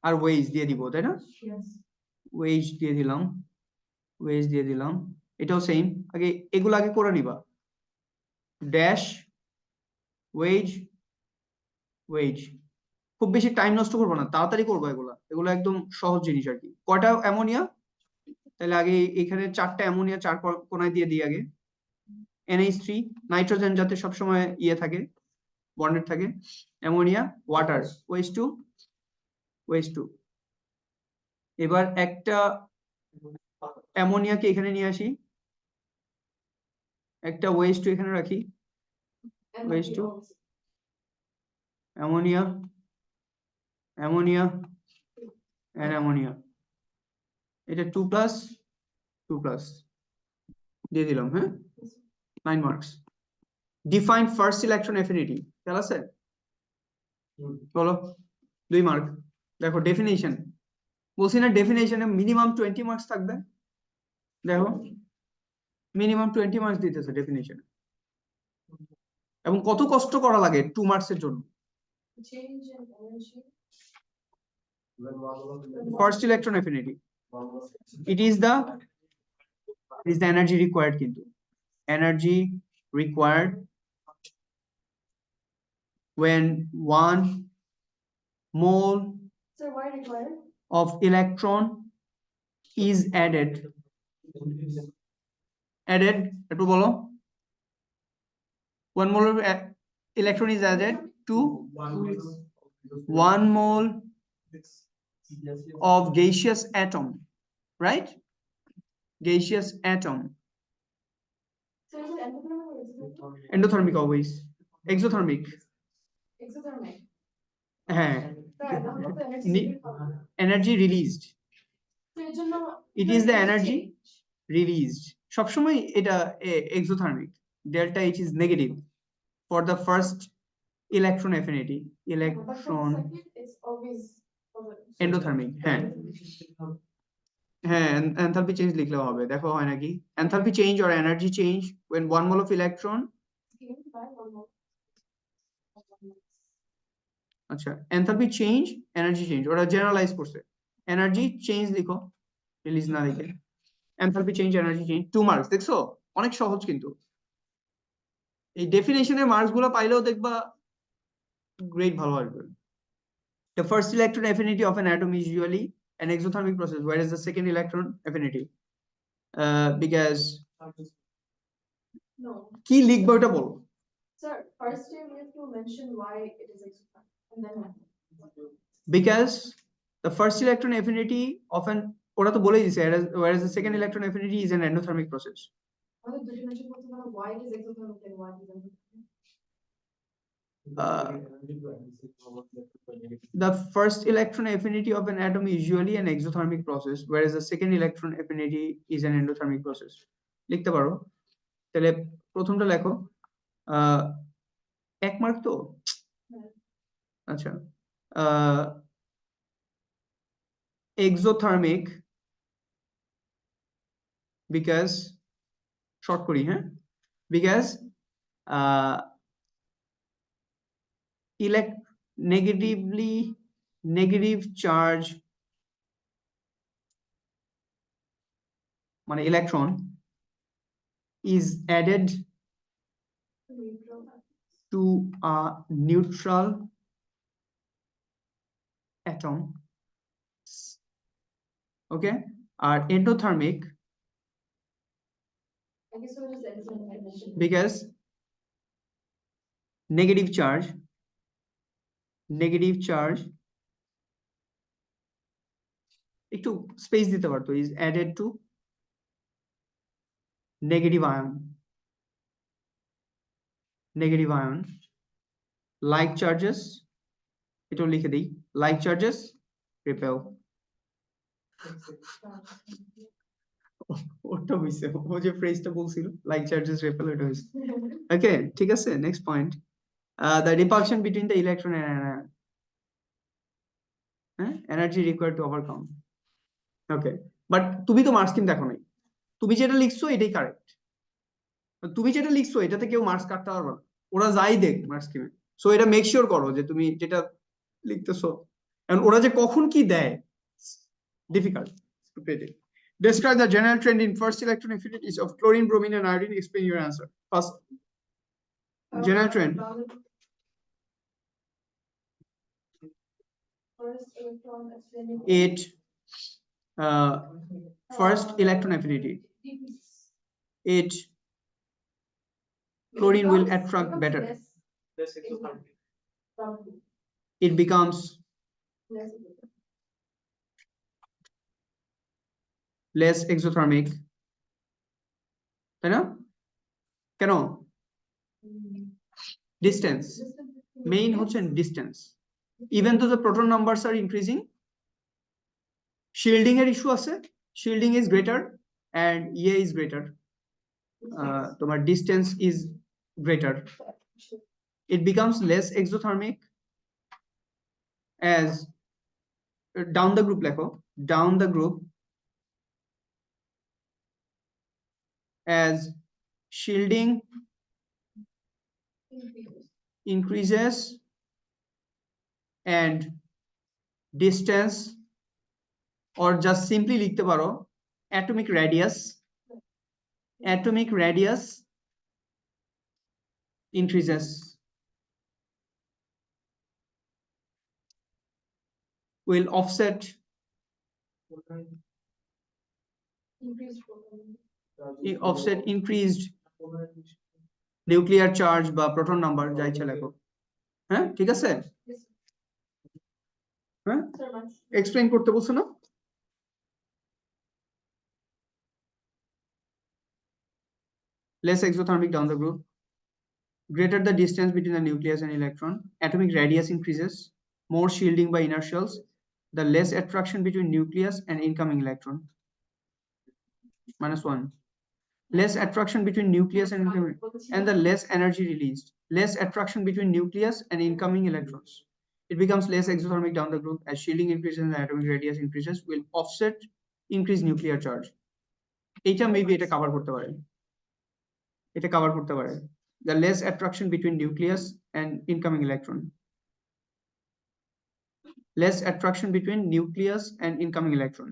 আর ওয়েজ দিয়ে দিব, তাই না? ওয়েজ দিয়ে দিলাম, ওয়েজ দিয়ে দিলাম, এটাও সেম। আগে এগুলো আগে করে নিবা, ড্যাশ ওয়েজ ওয়েজ। খুব বেশি টাইম নষ্ট করবো না, তাড়াতাড়ি করবো এগুলো, এগুলো একদম সহজ জিনিস আর কি। কয়টা অ্যামোনিয়া? তাহলে আগে এখানে 4টা অ্যামোনিয়া 4 কোণায় দিয়ে দিই আগে। NH3 নাইট্রোজেন যাতে সবসময় ইয়ে থাকে, বন্ডেড থাকে। Ammonia, water, OH2 OH2। এবার একটা অ্যামোনিয়াকে এখানে নিয়ে আসি, একটা OH2 এখানে রাখি, OH2 ammonia ammonia and ammonia, এটা 2+2+ দিয়ে দিলাম। হ্যাঁ, 9 marks. Define first electron affinity, খেয়াল আছে? বলো, 2 মার্ক। দেখো ডেফিনেশন বলছি না, ডেফিনেশনে মিনিমাম 20 মার্কস থাকবে। দেখো মিনিমাম 20 মার্কস দিতেছে ডেফিনেশনে, এবং কত কষ্ট করা লাগে 2 মার্কসের জন্য। change in energy. First electron affinity, it is the energy required, কিন্তু energy required when 1 mole So why required? of electron is added একটু বলো, 1 mole of electron is added to 1 mole of gaseous atom, right? Gaseous atom. So is it endothermic or exothermic? Endothermic always. Exothermic. Exothermic. হ্যাঁ, Right, তাহলে তো energy energy released. তো এর জন্য It is the energy released. সবসময় এটা exothermic. Delta H is negative for the first electron affinity. Electron it's always positive. endothermic. হ্যাঁ হ্যাঁ, enthalpy change লিখলেও হবে। দেখো হয় নাকি, enthalpy change or energy change when 1 mole of electron, Given by 1 mole. আচ্ছা, enthalpy change energy change ওরা generalise করছে, এনার্জি চেঞ্জ লিখো, রিলিজ না লিখে। enthalpy change energy change 2 marks. দেখছো অনেক সহজ, কিন্তু এই ডেফিনেশনের মার্কস গুলো পাইলেও দেখবা গ্রেড ভালো আসবে। The first electron affinity of an atom is usually an exothermic process, whereas the second electron affinity because No. কি লিখবো এটা বলো। Sir, first we have to mention why it is exothermic and then Because the first electron affinity of an, ওরা তো বলেই দিছে, whereas the second electron affinity is an endothermic process. আমাদের দুটো mention করতে পারো why it is exothermic and why it is endothermic. The first electron affinity of an atom is usually an exothermic process, whereas the second electron affinity is an endothermic process. লিখতে পারো, তাহলে প্রথমটা লেখো। 1 mark তো, আচ্ছা। exothermic because short করি, হ্যাঁ, because negative charge মানে electron is added to a neutral atom, okay, আর endothermic I guess what is exothermic? because negative charge একটু স্পেস দিতে পারতো, is added to negative ion, like charges, এটাও লিখে দিই, like charges repel. ওটা হইছে, ও যে ফ্রেজটা বলছিল like charges repel, এটা হইছে। Okay, ঠিক আছে, next point. The repulsion between the electron and anion. Energy required to overcome. Okay, but তুমি তো মার্কস স্কিম দেখো নাই, তুমি যেটা লিখছো এটাই কারেক্ট, তুমি যেটা লিখছো এটাতে কেউ মার্কস কাটতে পারবে না, ওরা যাই দেখ মার্কস স্কিমে। সো এটা মেক শিওর করো যে তুমি যেটা লিখতেছো, and ওরা যে কখন কি দেয়, difficult to predict. Describe the general trend in first electron affinities of chlorine, bromine, and iodine. Explain your answer. First, general trend. First electron affinity. It first electron affinity. Decrease. It chlorine will attract better. Less exothermic. It becomes less exothermic. তাই না? কেন? Distance. Main হচ্ছে distance. Even though the proton numbers are increasing, shielding এর issue আছে, shielding is greater and EA is greater. তোমার distance is greater. It becomes less exothermic as down the group লেখো, down the group as shielding increases and distance, or just simply লিখতে পারো atomic radius increases. Will offset increased nuclear charge বা proton number, যা ইচ্ছা লেখো। হ্যাঁ, ঠিক আছে? হ্যাঁ, এক্সপ্লেইন করতে বলছো না? Less exothermic down the group, greater the distance between the nucleus and electron, atomic radius increases, more shielding by inertials, the less attraction between nucleus and incoming electron. -1. Less attraction between nucleus and incoming, and the less energy released. Less attraction between nucleus and incoming electrons. It becomes less exothermic down the group as shielding increases and the atomic radius increases, will offset increased nuclear charge. এটা maybe এটা cover করতে পারে, এটা cover করতে পারে। The less attraction between nucleus and incoming electron. Less attraction between nucleus and incoming electron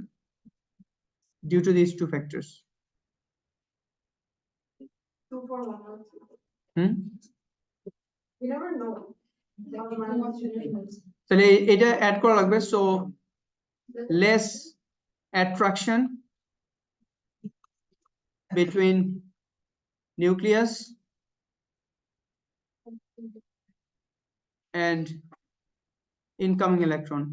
due to these two factors. 2 for 1 or 2. Hmm? We never know. তাহলে এটা add করা লাগবে, so less attraction between nucleus and incoming electron.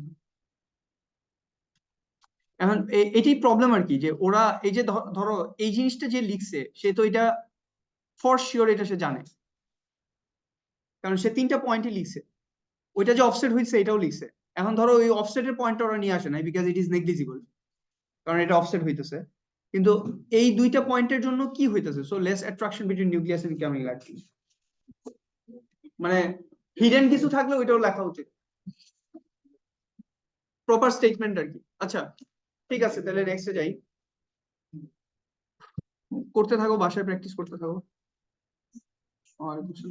এখন এটি problem আর কি, যে ওরা এই যে ধরো এই জিনিসটা যে লিখছে সে তো এটা ফর শিওর এটা সে জানে, কারণ সে 3টা পয়েন্টই লিখছে, ওইটা যে অফসেট হয়েছে এটাও লিখছে। এখন ধরো ওই অফসেটের পয়েন্টটা ওরা নিয়ে আসে নাই বিকজ ইট ইজ নেগলিজিবল, কারণ এটা অফসেট হইতেছে, কিন্তু এই 2টা পয়েন্টের জন্য কি হইতেছে, so less attraction between nucleus and incoming electron, মানে হিডেন কিছু থাকলে ওইটাও লেখা উচিত, প্রপার স্টেটমেন্ট আর কি। আচ্ছা ঠিক আছে, তাহলে নেক্সটে যাই, করতে থাকো, বাসায় প্র্যাকটিস করতে থাকো। আর কিছু